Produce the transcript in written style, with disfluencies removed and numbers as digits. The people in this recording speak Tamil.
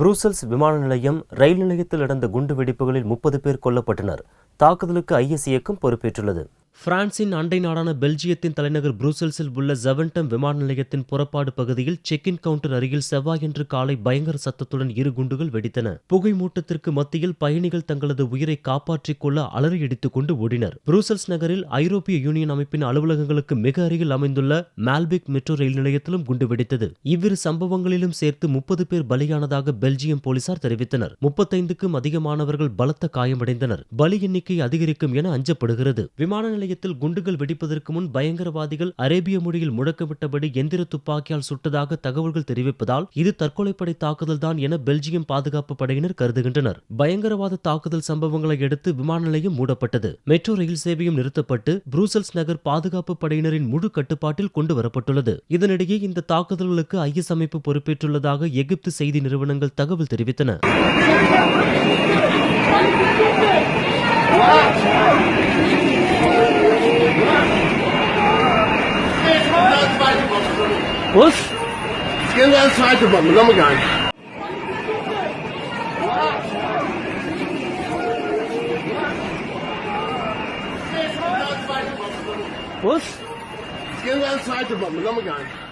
புரூசல்ஸ் விமான நிலையம், ரயில் நிலையத்தில் நடந்த குண்டுவெடிப்புகளில் 30 பேர் கொல்லப்பட்டனர். தாக்குதலுக்கு IS இயக்கம் பொறுப்பேற்றுள்ளது. பிரான்சின் அண்டை நாடான பெல்ஜியத்தின் தலைநகர் புரூசல்ஸில் உள்ள ஜவென்டம் விமான நிலையத்தின் புறப்பாடு பகுதியில் செக்-இன் கவுண்டர் அருகில் செவ்வாயன்று காலை பயங்கர சத்தத்துடன் 2 குண்டுகள் வெடித்தன. புகை மூட்டத்திற்கு மத்தியில் பயணிகள் தங்களது உயிரை காப்பாற்றிக் கொள்ள அலறியடித்துக் கொண்டு ஓடினர். புரூசல்ஸ் நகரில் ஐரோப்பிய யூனியன் அமைப்பின் அலுவலகங்களுக்கு மிக அருகில் அமைந்துள்ள மால்பிக் மெட்ரோ ரயில் நிலையத்திலும் குண்டு வெடித்தது. இவ்விரு சம்பவங்களிலும் சேர்த்து 30 பேர் பலியானதாக பெல்ஜியம் போலீசார் தெரிவித்தனர். 35க்கும் அதிகமானவர்கள் பலத்த காயமடைந்தனர். பலி எண்ணிக்கை அதிகரிக்கும் என அஞ்சப்படுகிறது. விமான நிலையத்தில் குண்டுகள் வெடிப்பதற்கு முன் பயங்கரவாதிகள் அரேபிய மொழியில் முழக்கமிட்டபடி எந்திர துப்பாக்கியால் சுட்டதாக தகவல்கள் தெரிவிப்பதால் இது தற்கொலைப்படை தாக்குதல்தான் என பெல்ஜியம் பாதுகாப்பு படையினர் கருதுகின்றனர். பயங்கரவாத தாக்குதல் சம்பவங்களை அடுத்து விமான நிலையம் மூடப்பட்டது. மெட்ரோ ரயில் சேவையும் நிறுத்தப்பட்டு புரூசல்ஸ் நகர் பாதுகாப்பு படையினரின் முழு கட்டுப்பாட்டில் கொண்டு வரப்பட்டுள்ளது. இதனிடையே இந்த தாக்குதல்களுக்கு IS அமைப்பு பொறுப்பேற்றுள்ளதாக எகிப்து செய்தி நிறுவனங்கள் தகவல் தெரிவித்தன. Was? Gehen wir ans zweite Bombe, nochmal gar nicht. Was? Gehen wir ans zweite Bombe, nochmal gar nicht.